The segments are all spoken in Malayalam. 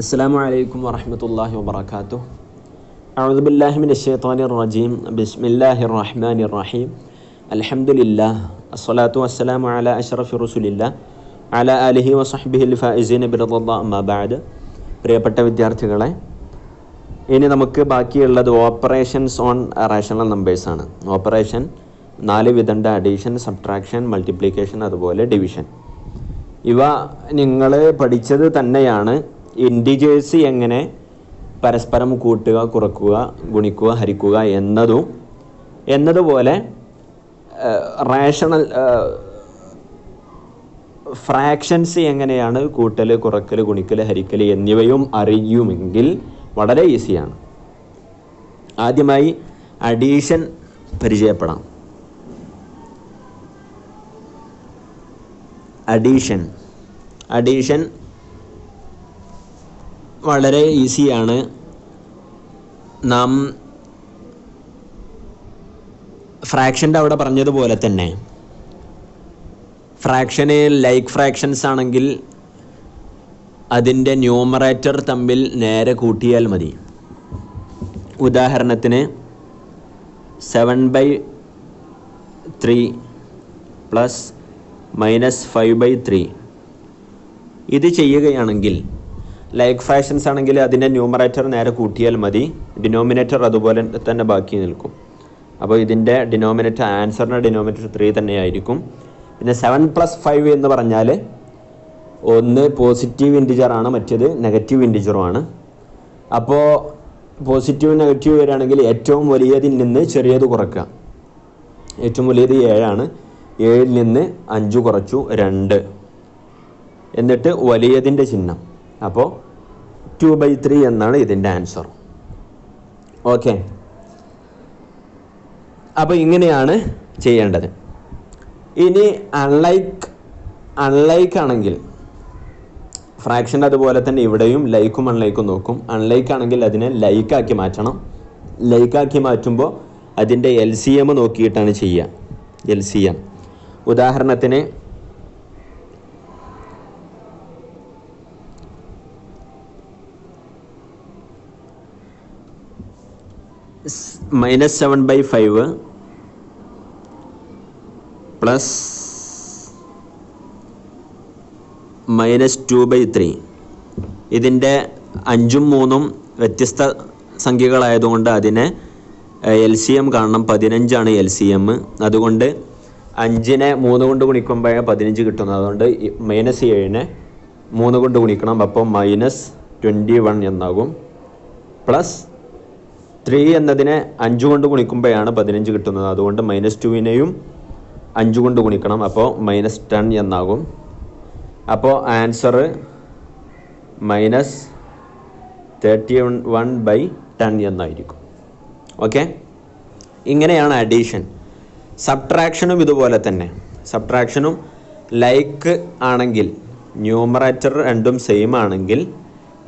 السلام عليكم ورحمة الله وبركاته. أعوذ بالله من الشيطان الرجيم. بسم الله الرحمن الرحيم. الحمد لله الصلاة والسلام على أشرف رسول الله على آله وصحبه الفائزين برضا الله أما بعد. പ്രിയപ്പെട്ട വിദ്യാർത്ഥികളെ, ഇനി നമുക്ക് ബാക്കിയുള്ളത് ഓപ്പറേഷൻസ് ഓൺ റാഷണൽ നമ്പേഴ്സാണ്. ഓപ്പറേഷൻ 4 വിധമുണ്ട്: അഡീഷൻ, സബ്ട്രാക്ഷൻ, മൾട്ടിപ്ലിക്കേഷൻ, അതുപോലെ ഡിവിഷൻ. ഇവ നിങ്ങൾ പഠിച്ചത് തന്നെയാണ്. ഇൻഡിജേഴ്സ് എങ്ങനെ പരസ്പരം കൂട്ടുക, കുറക്കുക, ഗുണിക്കുക, ഹരിക്കുക എന്നതുപോലെ റാഷണൽ ഫ്രാക്ഷൻസ് എങ്ങനെയാണ് കൂട്ടൽ, കുറക്കൽ, ഗുണിക്കൽ, ഹരിക്കൽ എന്നിവയും അറിയുമെങ്കിൽ വളരെ ഈസിയാണ്. ആദ്യമായി അഡീഷൻ പരിചയപ്പെടാം. അഡീഷൻ വളരെ ഈസിയാണ്. നാം ഫ്രാക്ഷൻ്റെ അവിടെ പറഞ്ഞതുപോലെ തന്നെ ഫ്രാക്ഷന് ലൈക്ക് ഫ്രാക്ഷൻസ് ആണെങ്കിൽ അതിൻ്റെ ന്യൂമറേറ്റർ തമ്മിൽ നേരെ കൂട്ടിയാൽ മതി. ഉദാഹരണത്തിന് 7/3 പ്ലസ് -5/3 ഇത് ചെയ്യുകയാണെങ്കിൽ ലൈക്ക് ഫ്രാക്ഷൻസ് ആണെങ്കിൽ അതിൻ്റെ ന്യൂമറേറ്റർ നേരെ കൂട്ടിയാൽ മതി, ഡിനോമിനേറ്റർ അതുപോലെ തന്നെ ബാക്കി നിൽക്കും. അപ്പോൾ ഇതിൻ്റെ ആൻസറിൻ്റെ ഡിനോമിനേറ്റർ 3 തന്നെയായിരിക്കും. പിന്നെ 7 + 5 എന്ന് പറഞ്ഞാൽ ഒന്ന് പോസിറ്റീവ് ഇൻറ്റിജറാണ്, മറ്റേത് നെഗറ്റീവ് ഇൻറ്റിജറുമാണ്. അപ്പോൾ പോസിറ്റീവ് നെഗറ്റീവ് വരികയാണെങ്കിൽ ഏറ്റവും വലിയതിൽ നിന്ന് ചെറിയത് കുറക്കുക. ഏറ്റവും വലിയത് 7 ആണ്. 7ൽ നിന്ന് 5 കുറച്ചു 2, എന്നിട്ട് വലിയതിൻ്റെ ചിഹ്നം. അപ്പോൾ 2/3 എന്നാണ് ഇതിൻ്റെ ആൻസർ. ഓക്കെ, അപ്പോൾ ഇങ്ങനെയാണ് ചെയ്യേണ്ടത്. ഇനി അൺലൈക്ക് ആണെങ്കിൽ ഫ്രാക്ഷൻ അതുപോലെ തന്നെ ഇവിടെയും ലൈക്കും അൺലൈക്കും നോക്കും. അൺലൈക്ക് ആണെങ്കിൽ അതിനെ ലൈക്കാക്കി മാറ്റണം. ലൈക്കാക്കി മാറ്റുമ്പോൾ അതിൻ്റെ LCM നോക്കിയിട്ടാണ് ചെയ്യുക. LCM ഉദാഹരണത്തിന് -7/5 പ്ലസ് -2/3. ഇതിൻ്റെ 5ഉം 3ഉം വ്യത്യസ്ത സംഖ്യകളായതുകൊണ്ട് അതിനെ LCM കാണണം. 15ആണ് LCM. അതുകൊണ്ട് 5നെ 3 കൊണ്ട് ഗുണിക്കുമ്പോഴേ 15 കിട്ടുന്നത്. അതുകൊണ്ട് -7നെ 3 കൊണ്ട് ഗുണിക്കണം. അപ്പോൾ -21 എന്നാകും. പ്ലസ് 3 എന്നതിനെ 5 കൊണ്ട് ഗുണിക്കുമ്പോഴാണ് 15 കിട്ടുന്നത്. അതുകൊണ്ട് -2നെയും 5 കൊണ്ട് ഗുണിക്കണം. അപ്പോൾ -10 എന്നാകും. അപ്പോൾ ആൻസർ -31/10 എന്നായിരിക്കും. ഓക്കെ, ഇങ്ങനെയാണ് അഡീഷൻ. സബ്ട്രാക്ഷനും ഇതുപോലെ തന്നെ. സബ്ട്രാക്ഷനും ലൈക്ക് ആണെങ്കിൽ ന്യൂമറേറ്റർ രണ്ടും സെയിം ആണെങ്കിൽ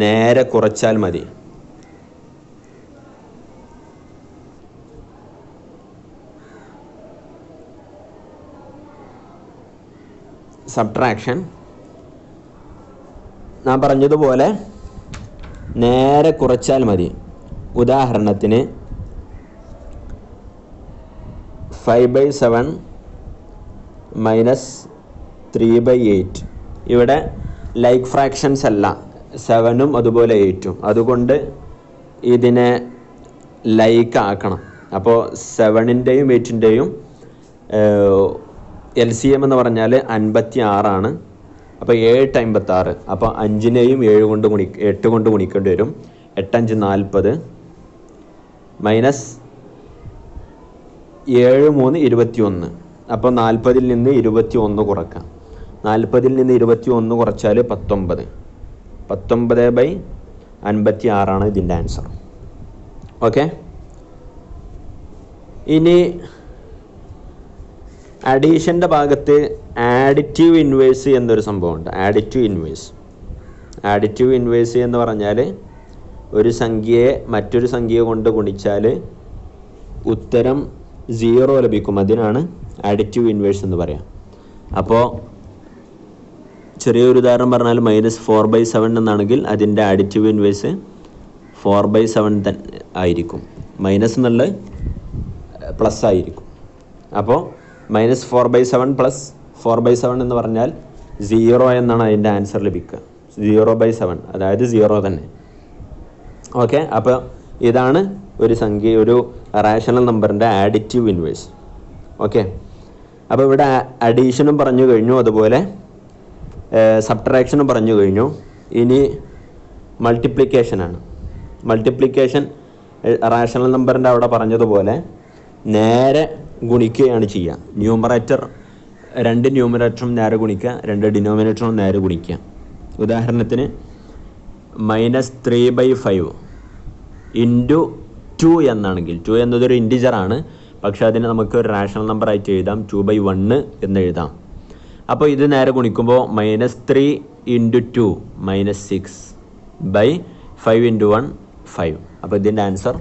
നേരെ കുറച്ചാൽ മതി. സബ്ട്രാക്ഷൻ ഞാൻ പറഞ്ഞതുപോലെ നേരെ കുറച്ചാൽ മതി. ഉദാഹരണത്തിന് 5/7 -3/8. ഇവിടെ ലൈക്ക് ഫ്രാക്ഷൻസ് അല്ല, 7ഉം അതുപോലെ 8ഉം. അതുകൊണ്ട് ഇതിനെ ലൈക്ക് ആക്കണം. അപ്പോൾ 7ൻ്റെയും 8ൻ്റെയും LCM എന്ന് പറഞ്ഞാൽ 56 ആണ്. അപ്പോൾ 7 × 56. അപ്പോൾ 5നെയും 8 കൊണ്ട് ഗുണിക്കേണ്ടി വരും. 8 × 5 40 -7 3 21. അപ്പോൾ 40ൽ നിന്ന് 21 കുറക്കാം. 40ൽ നിന്ന് 21 കുറച്ചാൽ 19. 19/56 ആണ് ഇതിൻ്റെ ആൻസർ. ഓക്കെ, ഇനി അഡീഷൻ്റെ ഭാഗത്ത് ആഡിറ്റീവ് ഇൻവേഴ്സ് എന്നൊരു സംഭവമുണ്ട്. ആഡിറ്റീവ് ഇൻവേഴ്സ് എന്ന് പറഞ്ഞാൽ ഒരു സംഖ്യയെ മറ്റൊരു സംഖ്യ കൊണ്ട് ഗുണിച്ചാൽ ഉത്തരം 0 ലഭിക്കും. അതിനാണ് ആഡിറ്റീവ് ഇൻവേഴ്സ് എന്ന് പറയാം. അപ്പോൾ ചെറിയൊരു ഉദാഹരണം പറഞ്ഞാൽ -4/7 എന്നാണെങ്കിൽ അതിൻ്റെ അഡിറ്റീവ് ഇൻവേഴ്സ് 4/7 തന്നെ ആയിരിക്കും. മൈനസ് എന്നുള്ളത് പ്ലസ് ആയിരിക്കും. അപ്പോൾ -4/7 പ്ലസ് 4/7 എന്ന് പറഞ്ഞാൽ 0 എന്നാണ് അതിൻ്റെ ആൻസർ ലഭിക്കുക. 0/7 അതായത് 0 തന്നെ. ഓക്കെ, അപ്പോൾ ഇതാണ് ഒരു റാഷണൽ നമ്പറിൻ്റെ ആഡിറ്റീവ് ഇൻവേഴ്സ്. ഓക്കെ, അപ്പോൾ ഇവിടെ അഡീഷനും പറഞ്ഞു കഴിഞ്ഞു, അതുപോലെ സബ്ട്രാക്ഷനും പറഞ്ഞു കഴിഞ്ഞു. ഇനി മൾട്ടിപ്ലിക്കേഷനാണ്. മൾട്ടിപ്ലിക്കേഷൻ റാഷണൽ നമ്പറിൻ്റെ അവിടെ പറഞ്ഞതുപോലെ നേരെ ഗുണിക്കുകയാണ് ചെയ്യുക. ന്യൂമറേറ്റർ 2 ന്യൂമറേറ്ററും നേരെ ഗുണിക്കുക, 2 ഡിനോമിനേറ്ററും നേരെ ഗുണിക്കുക. ഉദാഹരണത്തിന് -3/5 ഇൻറ്റു 2 എന്നാണെങ്കിൽ, 2 എന്നതൊരു ഇൻറ്റിജറാണ്, പക്ഷേ അതിനെ നമുക്ക് ഒരു റാഷണൽ നമ്പർ ആയിട്ട് എഴുതാം, 2/1 എന്ന് എഴുതാം. അപ്പോൾ ഇത് നേരെ ഗുണിക്കുമ്പോൾ -3 ഇൻറ്റു 2 -6/5 ഇൻറ്റു 1 5. അപ്പോൾ ഇതിൻ്റെ ആൻസർ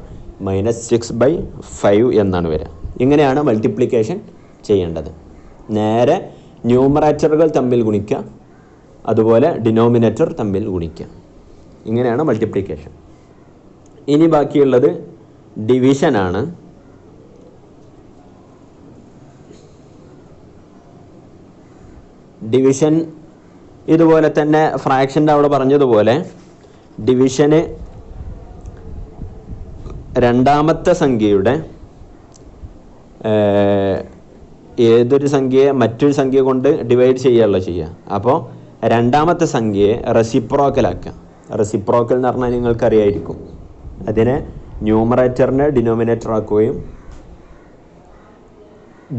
-6/5 എന്നാണ് വരിക. ഇങ്ങനെയാണ് മൾട്ടിപ്ലിക്കേഷൻ ചെയ്യേണ്ടത്. നേരെ ന്യൂമറേറ്ററുകൾ തമ്മിൽ ഗുണിക്കുക, അതുപോലെ ഡിനോമിനേറ്റർ തമ്മിൽ ഗുണിക്കുക. ഇങ്ങനെയാണ് മൾട്ടിപ്ലിക്കേഷൻ. ഇനി ബാക്കിയുള്ളത് ഡിവിഷനാണ്. ഡിവിഷൻ ഇതുപോലെ തന്നെ ഫ്രാക്ഷൻ്റെ അവിടെ പറഞ്ഞതുപോലെ ഡിവിഷന് രണ്ടാമത്തെ സംഖ്യയുടെ ഏതൊരു സംഖ്യയെ മറ്റൊരു സംഖ്യ കൊണ്ട് ഡിവൈഡ് ചെയ്യുകയല്ല ചെയ്യുക. അപ്പോൾ രണ്ടാമത്തെ സംഖ്യയെ റെസിപ്രോക്കലാക്കുക. റെസിപ്രോക്കൽ എന്ന് പറഞ്ഞാൽ നിങ്ങൾക്കറിയായിരിക്കും. അതിനെ ന്യൂമറേറ്ററിനെ ഡിനോമിനേറ്റർ ആക്കുകയും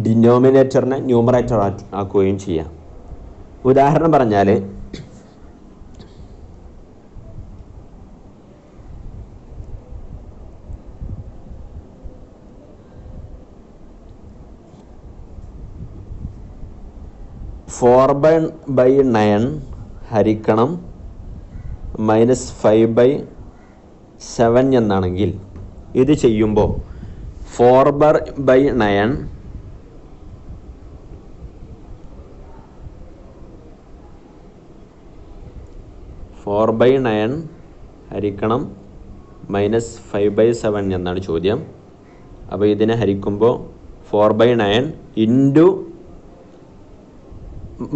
ഡിനോമിനേറ്ററിനെ ന്യൂമറേറ്റർ ആക്കുകയും ചെയ്യാം. ഉദാഹരണം പറഞ്ഞാൽ 4/9 ഹരിക്കണം -5/7 എന്നാണെങ്കിൽ ഇത് ചെയ്യുമ്പോൾ 4/9 ഹരിക്കണം -5/7 എന്നാണ് ചോദ്യം. അപ്പോൾ ഇതിനെ ഹരിക്കുമ്പോൾ 4/9 ഇൻറ്റു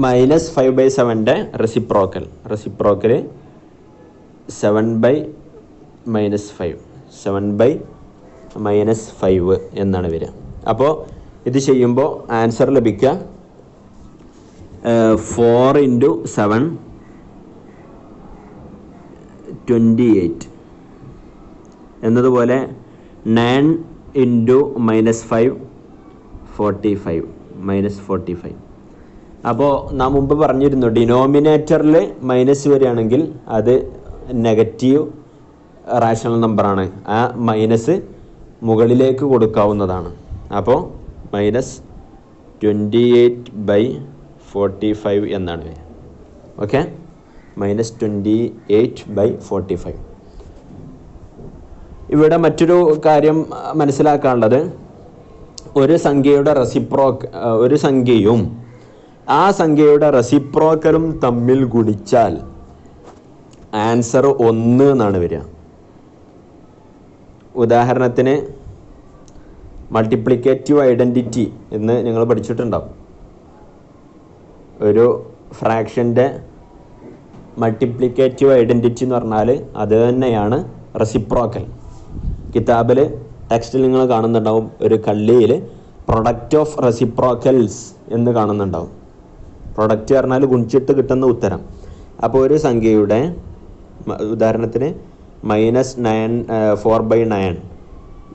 -5/7 റെസിപ്രോക്കൽ 7/-5 എന്നാണ് വരിക. അപ്പോൾ ഇത് ചെയ്യുമ്പോൾ ആൻസർ ലഭിക്കുക 4 × 7 28 എന്നതുപോലെ 9 × -5 45 അപ്പോൾ നാം മുമ്പ് പറഞ്ഞിരുന്നു, ഡിനോമിനേറ്ററിൽ മൈനസ് വരികയാണെങ്കിൽ അത് നെഗറ്റീവ് റാഷണൽ നമ്പറാണ്. ആ മൈനസ് മുകളിലേക്ക് കൊടുക്കാവുന്നതാണ്. അപ്പോൾ -28/45 എന്നാണ് വരിക. ഓക്കെ, -28/45. ഇവിടെ മറ്റൊരു കാര്യം മനസ്സിലാക്കാനുള്ളത്, ഒരു സംഖ്യയും ആ സംഖ്യയുടെ റെസിപ്രോക്കലും തമ്മിൽ ഗുണിച്ചാൽ ആൻസർ 1 എന്നാണ് വരിക. ഉദാഹരണത്തിന് മൾട്ടിപ്ലിക്കേറ്റീവ് ഐഡൻറ്റിറ്റി എന്ന് നിങ്ങൾ പഠിച്ചിട്ടുണ്ടാവും. ഒരു ഫ്രാക്ഷൻ്റെ മൾട്ടിപ്ലിക്കേറ്റീവ് ഐഡൻറ്റിറ്റി എന്ന് പറഞ്ഞാൽ അത് തന്നെയാണ് റെസിപ്രോക്കൽ. കിതാബിൽ ടെക്സ്റ്റിൽ നിങ്ങൾ കാണുന്നുണ്ടാവും, ഒരു കള്ളിയിൽ പ്രൊഡക്റ്റ് ഓഫ് റെസിപ്രോക്കൽസ് എന്ന് കാണുന്നുണ്ടാവും. പ്രൊഡക്റ്റ് പറഞ്ഞാൽ ഗുണിച്ചിട്ട് കിട്ടുന്ന ഉത്തരം. അപ്പോൾ ഒരു സംഖ്യയുടെ ഉദാഹരണത്തിന് -4/9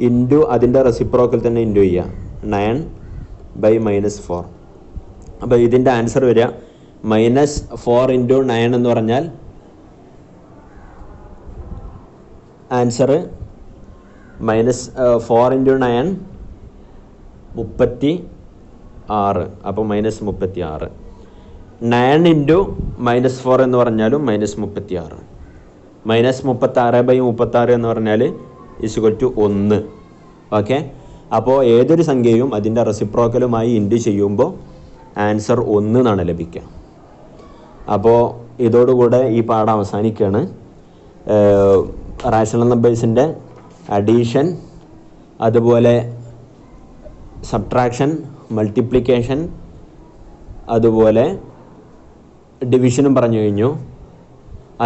ഇൻറ്റു അതിൻ്റെ റെസിപ്രോക്കൽ തന്നെ ഇൻറ്റു ചെയ്യുക 9/-4. അപ്പോൾ ഇതിൻ്റെ ആൻസർ വരിക -4 × 9 എന്ന് പറഞ്ഞാൽ ആൻസർ -4 × 9 36. അപ്പോൾ -36. 9 × -4 എന്ന് പറഞ്ഞാലും -36. -36/36 എന്ന് പറഞ്ഞാൽ =1. ഓക്കെ, അപ്പോൾ ഏതൊരു സംഖ്യയും അതിൻ്റെ റെസിപ്രോക്കലുമായി ഇൻറ്റു ചെയ്യുമ്പോൾ ആൻസർ 1 എന്നാണ് ലഭിക്കുക. അപ്പോൾ ഇതോടുകൂടെ ഈ പാഠം അവസാനിക്കുകയാണ്. റാഷണൽ നമ്പേഴ്സിൻ്റെ അഡീഷൻ, അതുപോലെ സബ്ട്രാക്ഷൻ, മൾട്ടിപ്ലിക്കേഷൻ, അതുപോലെ ഡിവിഷനും പറഞ്ഞു കഴിഞ്ഞു.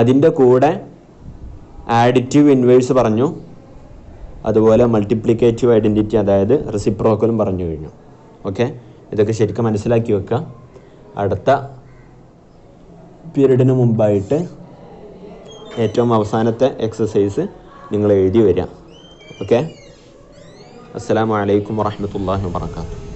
അതിൻ്റെ കൂടെ ആഡിറ്റീവ് ഇൻവേഴ്സ് പറഞ്ഞു, അതുപോലെ മൾട്ടിപ്ലിക്കേറ്റീവ് ഐഡൻറ്റിറ്റി അതായത് റെസിപ്രോക്കലും പറഞ്ഞു കഴിഞ്ഞു. ഓക്കെ, ഇതൊക്കെ ശരിക്കും മനസ്സിലാക്കി വെക്കുക. അടുത്ത പീരീഡിന് മുമ്പായിട്ട് ഏറ്റവും അവസാനത്തെ എക്സസൈസ് നിങ്ങൾ എഴുതി വരിക. ഓക്കെ, അസ്സലാമു അലൈക്കും വറഹ്മത്തുള്ളാഹി വബറകാതുഹു.